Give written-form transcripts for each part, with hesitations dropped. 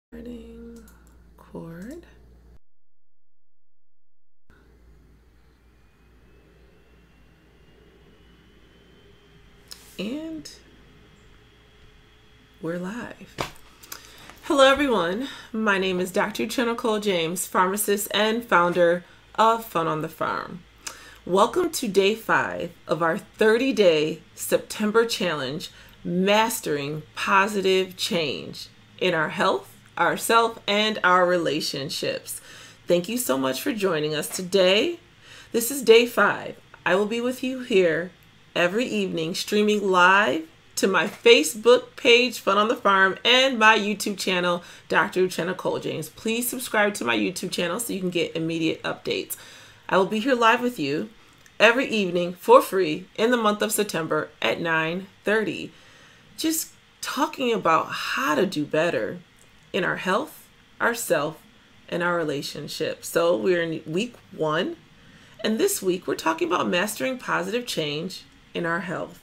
Starting cord. And we're live. Hello everyone, my name is Dr. Kole-James, pharmacist and founder of Fun on the Farm. Welcome to day 5 of our 30-day September challenge, Mastering Positive Change in our health, ourself, and our relationships. Thank you so much for joining us today. This is day 5. I will be with you here every evening, streaming live to my Facebook page, Fun on the Farm, and my YouTube channel, Dr. Kole-James. Please subscribe to my YouTube channel so you can get immediate updates. I will be here live with you every evening for free in the month of September at 9:30. Just talking about how to do better in our health, ourself, and our relationships. So we're in week 1, and this week we're talking about mastering positive change in our health.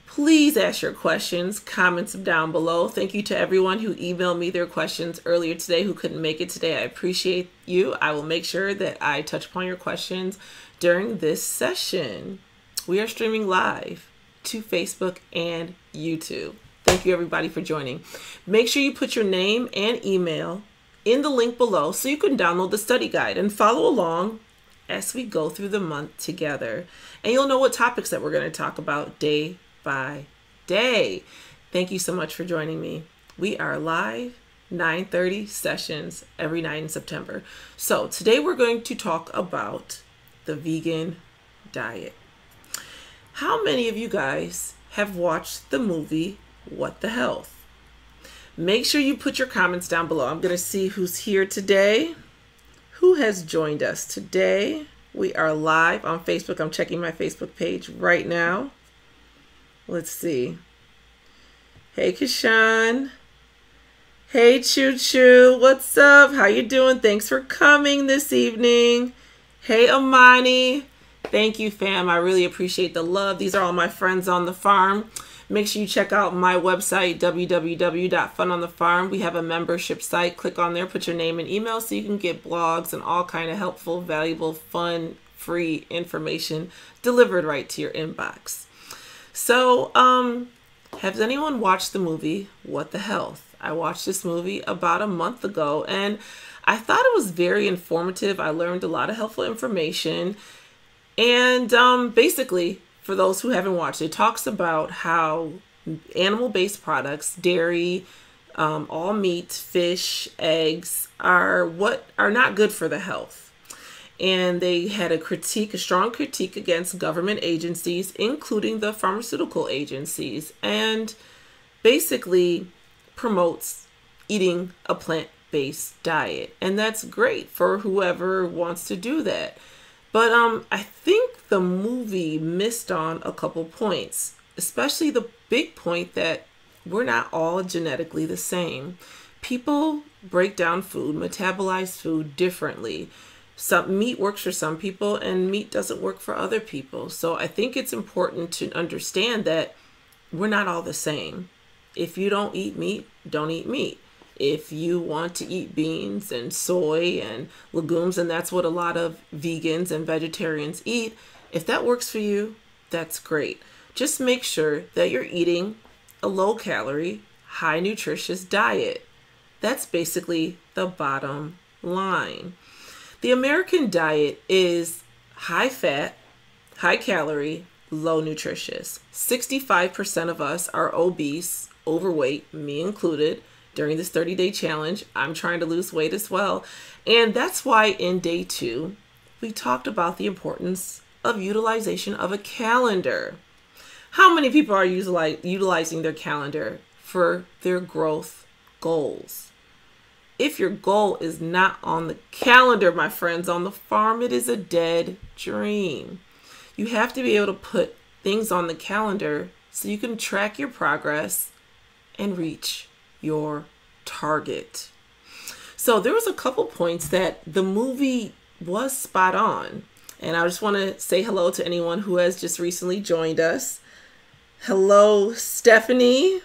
Please ask your questions, comments down below. Thank you to everyone who emailed me their questions earlier today who couldn't make it today. I appreciate you. I will make sure that I touch upon your questions during this session. We are streaming live to Facebook and YouTube. Thank you everybody for joining. Make sure you put your name and email in the link below so you can download the study guide and follow along as we go through the month together. And you'll know what topics that we're going to talk about day by day. Thank you so much for joining me. We are live 9:30 sessions every night in September. So today we're going to talk about the vegan diet. How many of you guys have watched the movie What the Health? Make sure you put your comments down below. I'm going to see who's here today. Who has joined us today? We are live on Facebook. I'm checking my Facebook page right now. Let's see. Hey, Kashan. Hey, Choo Choo. What's up? How you doing? Thanks for coming this evening. Hey, Amani. Thank you, fam. I really appreciate the love. These are all my friends on the farm. Make sure you check out my website, www.funonthefarm. We have a membership site. Click on there, put your name and email so you can get blogs and all kind of helpful, valuable, fun, free information delivered right to your inbox. So, has anyone watched the movie What the Health? I watched this movie about a month ago and I thought it was very informative. I learned a lot of helpful information. And basically, for those who haven't watched it, talks about how animal-based products, dairy, all meat, fish, eggs, are not good for the health. And they had a strong critique against government agencies, including the pharmaceutical agencies, and basically promotes eating a plant-based diet. And that's great for whoever wants to do that. But I think the movie missed on a couple points, especially the big point that we're not all genetically the same. People break down food, metabolize food differently. Some meat works for some people and meat doesn't work for other people. So I think it's important to understand that we're not all the same. If you don't eat meat, don't eat meat. If you want to eat beans and soy and legumes, and that's what a lot of vegans and vegetarians eat, if that works for you, that's great. Just make sure that you're eating a low-calorie, high-nutritious diet. That's basically the bottom line. The American diet is high-fat, high-calorie, low-nutritious. 65% of us are obese, overweight, me included. During this 30-day challenge, I'm trying to lose weight as well. And that's why in day 2, we talked about the importance of utilization of a calendar. How many people are utilizing their calendar for their growth goals? If your goal is not on the calendar, my friends on the farm, it is a dead dream. You have to be able to put things on the calendar so you can track your progress and reach your target. So there was a couple points that the movie was spot on. And I just want to say hello to anyone who has just recently joined us. Hello, Stephanie.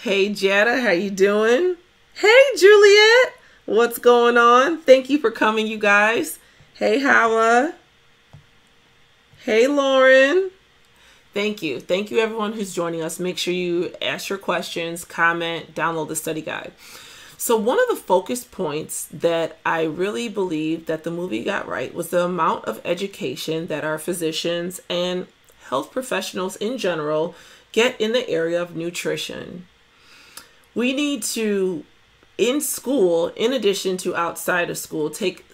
Hey, Jada, how you doing? Hey, Juliet. What's going on? Thank you for coming, you guys. Hey, Hala. Hey, Lauren. Thank you. Thank you, everyone who's joining us. Make sure you ask your questions, comment, download the study guide. So one of the focus points that I really believe that the movie got right was the amount of education that our physicians and health professionals in general get in the area of nutrition. We need to, in school, in addition to outside of school, take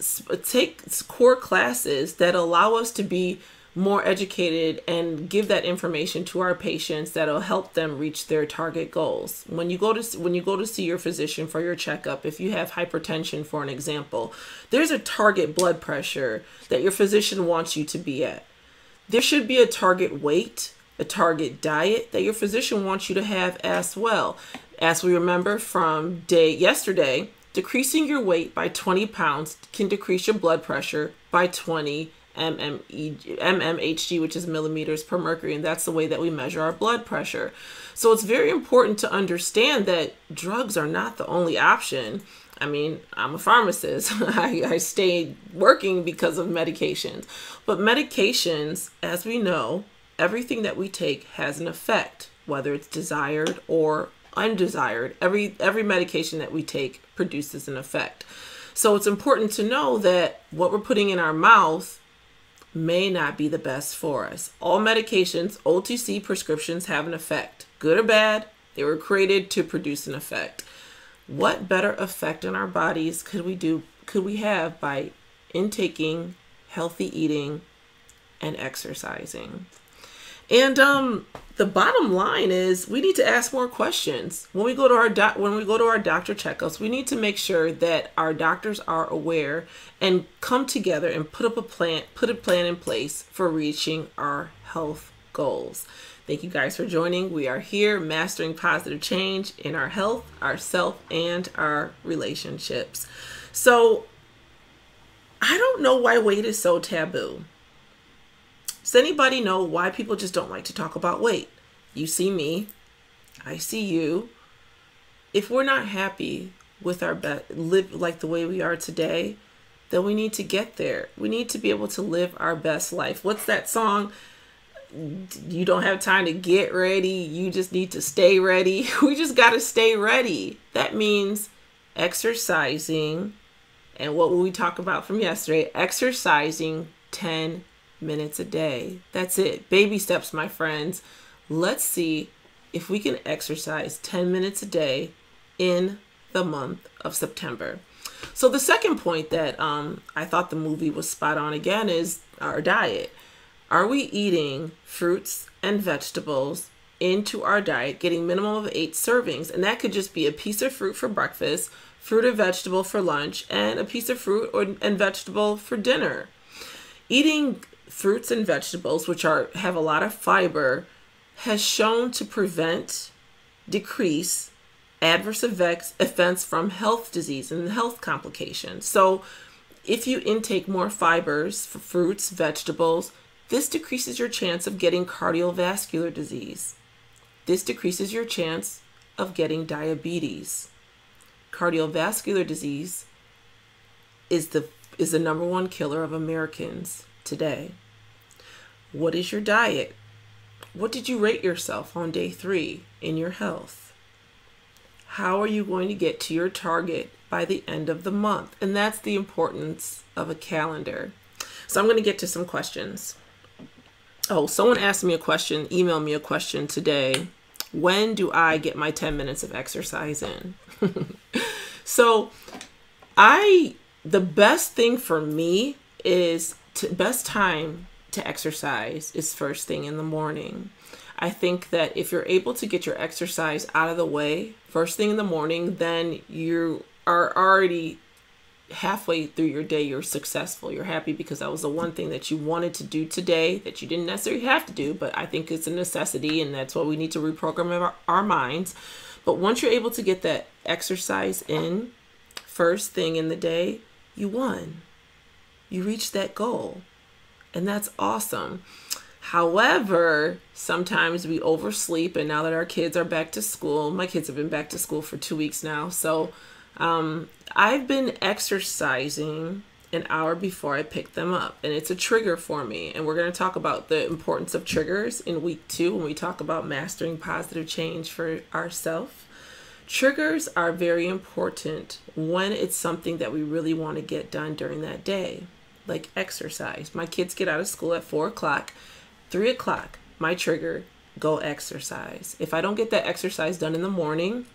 core classes that allow us to be more educated and give that information to our patients that'll help them reach their target goals. When you go to see your physician for your checkup, if you have hypertension, for an example, there's a target blood pressure that your physician wants you to be at. There should be a target weight, a target diet that your physician wants you to have as well. As we remember from yesterday, decreasing your weight by 20 pounds can decrease your blood pressure by 20 mmHg, which is millimeters per mercury, and that's the way that we measure our blood pressure. So it's very important to understand that drugs are not the only option. I mean, I'm a pharmacist. I stayed working because of medications. But medications, as we know, everything that we take has an effect, whether it's desired or undesired. Every medication that we take produces an effect. So it's important to know that what we're putting in our mouth may not be the best for us. All medications, OTC prescriptions, have an effect. Good or bad, they were created to produce an effect. What better effect on our bodies could we have by intaking healthy eating and exercising? And the bottom line is we need to ask more questions. When we go to our doctor checkups, we need to make sure that our doctors are aware and come together and put a plan in place for reaching our health goals. Thank you guys for joining. We are here mastering positive change in our health, ourself, and our relationships. So I don't know why weight is so taboo. Does anybody know why people just don't like to talk about weight? You see me, I see you. If we're not happy with our live like the way we are today, then we need to get there. We need to be able to live our best life. What's that song? You don't have time to get ready. You just need to stay ready. We just got to stay ready. That means exercising. And what will we talk about from yesterday? Exercising 10 minutes a day. That's it. Baby steps, my friends. Let's see if we can exercise 10 minutes a day in the month of September. So the second point that I thought the movie was spot on again is our diet. Are we eating fruits and vegetables into our diet, getting minimum of 8 servings? And that could just be a piece of fruit for breakfast, fruit or vegetable for lunch, and a piece of fruit and vegetable for dinner. Eating fruits and vegetables, which have a lot of fiber, has shown to decrease adverse effects from health disease and health complications. So if you intake more fibers for fruits, vegetables, this decreases your chance of getting cardiovascular disease. This decreases your chance of getting diabetes. Cardiovascular disease is the number one killer of Americans today. What is your diet? What did you rate yourself on day 3 in your health? How are you going to get to your target by the end of the month? And that's the importance of a calendar. So I'm going to get to some questions. Oh, someone asked me a question, emailed me a question today. When do I get my 10 minutes of exercise in? So the best thing for me is best time to exercise is first thing in the morning. I think that if you're able to get your exercise out of the way first thing in the morning, then you are already halfway through your day. You're successful. You're happy because that was the one thing that you wanted to do today that you didn't necessarily have to do, but I think it's a necessity, and that's what we need to reprogram our minds. But once you're able to get that exercise in first thing in the day, you won. You reached that goal. And that's awesome. However, sometimes we oversleep, and now that our kids are back to school, my kids have been back to school for 2 weeks now. So I've been exercising an hour before I pick them up, and it's a trigger for me. And we're going to talk about the importance of triggers in week 2 when we talk about mastering positive change for ourselves. Triggers are very important when it's something that we really want to get done during that day, like exercise. My kids get out of school at 4 o'clock. 3 o'clock, my trigger, go exercise. If I don't get that exercise done in the morning,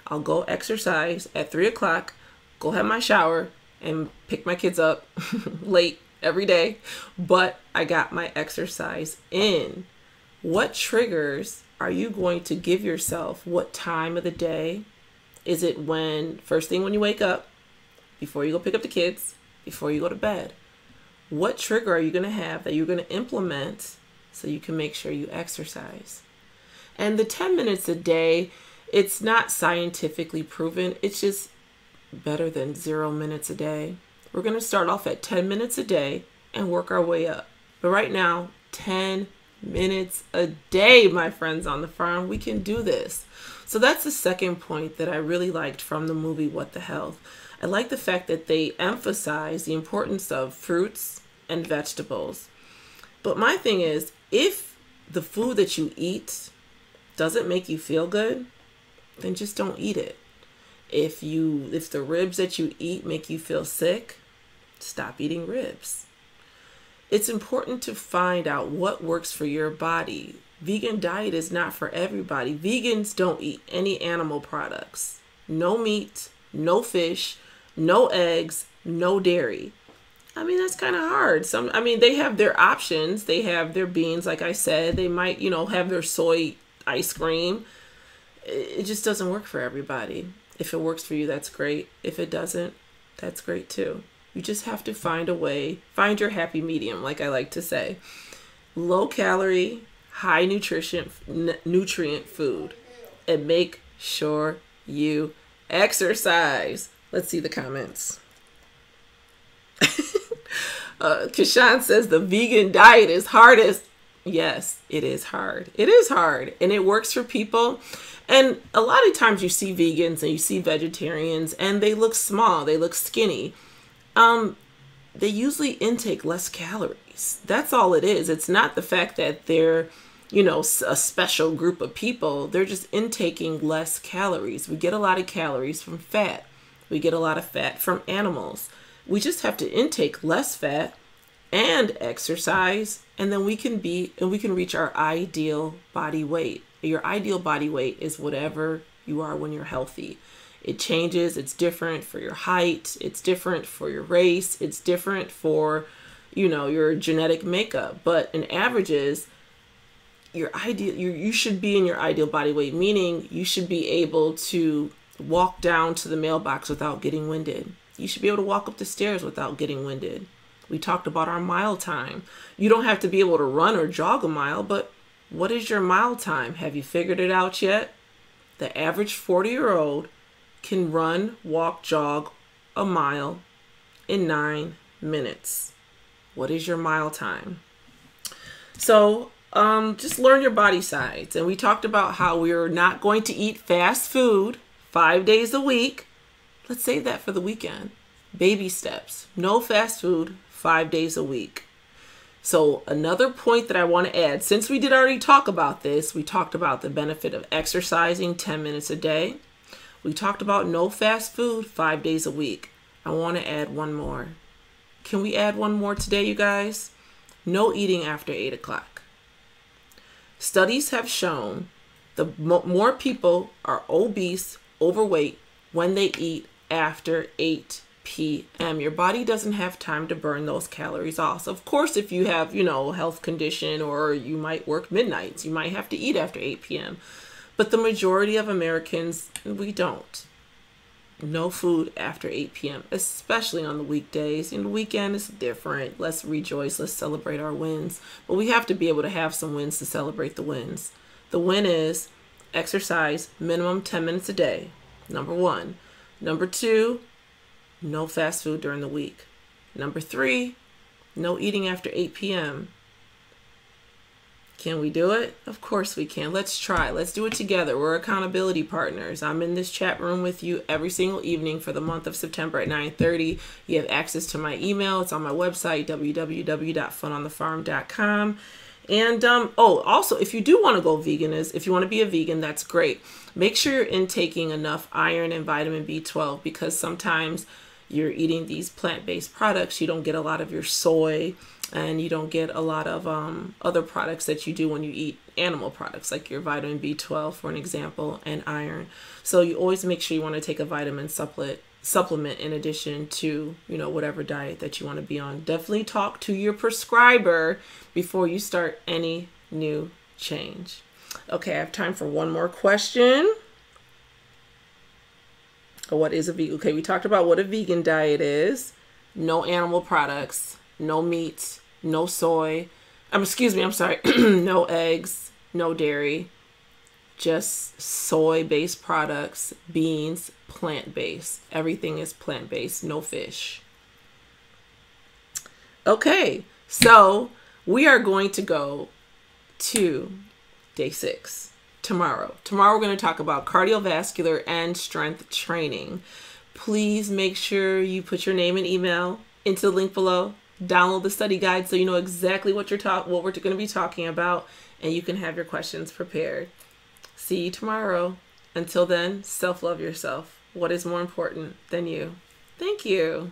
I'll go exercise at 3 o'clock, go have my shower, and pick my kids up late every day. But I got my exercise in. What triggers are you going to give yourself? What time of the day? Is it first thing when you wake up, before you go pick up the kids, before you go to bed? What trigger are you going to have that you're going to implement so you can make sure you exercise? And the 10 minutes a day, it's not scientifically proven. It's just better than 0 minutes a day. We're going to start off at 10 minutes a day and work our way up. But right now, 10 minutes a day, my friends on the farm, we can do this. So that's the second point that I really liked from the movie What the Health. I like the fact that they emphasize the importance of fruits and vegetables. But my thing is, if the food that you eat doesn't make you feel good, then just don't eat it. If the ribs that you eat make you feel sick, stop eating ribs. It's important to find out what works for your body. Vegan diet is not for everybody. Vegans don't eat any animal products. No meat, no fish, no eggs, no dairy. I mean, that's kind of hard. They have their options. They have their beans, like I said. They might, have their soy ice cream. It just doesn't work for everybody. If it works for you, that's great. If it doesn't, that's great too. You just have to find a way, find your happy medium, like I like to say. Low calorie, high nutrition, nutrient food, and make sure you exercise. Let's see the comments. Kashan says the vegan diet is hardest. Yes, it is hard. It is hard, and it works for people. And a lot of times you see vegans and you see vegetarians, and they look small, they look skinny. They usually intake less calories. That's all it is. It's not the fact that they're, a special group of people. They're just intaking less calories. We get a lot of calories from fat. We get a lot of fat from animals. We just have to intake less fat and exercise, and then we can reach our ideal body weight. Your ideal body weight is whatever you are when you're healthy. It changes. It's different for your height. It's different for your race. It's different for, your genetic makeup. But in averages, you should be in your ideal body weight, meaning you should be able to walk down to the mailbox without getting winded. You should be able to walk up the stairs without getting winded. We talked about our mile time. You don't have to be able to run or jog a mile, but what is your mile time? Have you figured it out yet? The average 40-year-old can run, walk, jog a mile in 9 minutes. What is your mile time? So just learn your body size. And we talked about how we're not going to eat fast food 5 days a week. Let's save that for the weekend. Baby steps. No fast food 5 days a week. So another point that I want to add, since we did already talk about this, we talked about the benefit of exercising 10 minutes a day. We talked about no fast food 5 days a week. I want to add one more. Can we add one more today, you guys? No eating after 8 o'clock. Studies have shown the more people are obese, overweight, when they eat after 8 p.m. Your body doesn't have time to burn those calories off. So of course, if you have, a health condition, or you might work midnights, you might have to eat after 8 p.m. But the majority of Americans, we don't. No food after 8 p.m., especially on the weekdays. The weekend is different. Let's rejoice. Let's celebrate our wins. But we have to be able to have some wins to celebrate the wins. The win is exercise minimum 10 minutes a day. Number 1. Number 2, no fast food during the week. Number 3, no eating after 8 p.m. Can we do it? Of course we can. Let's try. Let's do it together. We're accountability partners. I'm in this chat room with you every single evening for the month of September at 9:30. You have access to my email. It's on my website, www.funonthefarm.com. And also, if you do want to go vegan, if you want to be a vegan, that's great. Make sure you're intaking enough iron and vitamin B12, because sometimes you're eating these plant-based products, you don't get a lot of your soy, and you don't get a lot of other products that you do when you eat animal products, like your vitamin B12, for an example, and iron. So you always make sure you want to take a vitamin supplement in addition to, whatever diet that you want to be on. Definitely talk to your prescriber before you start any new change. Okay, I have time for one more question. What is a vegan? Okay, we talked about what a vegan diet is. No animal products, no meat, no soy. I'm sorry. No eggs, no dairy, just soy-based products, beans, plant-based. Everything is plant-based, no fish. Okay, so we are going to go to day 6 tomorrow. Tomorrow we're going to talk about cardiovascular and strength training. Please make sure you put your name and email into the link below. Download the study guide so you know exactly what we're going to be talking about, and you can have your questions prepared. See you tomorrow. Until then, self-love yourself. What is more important than you? Thank you.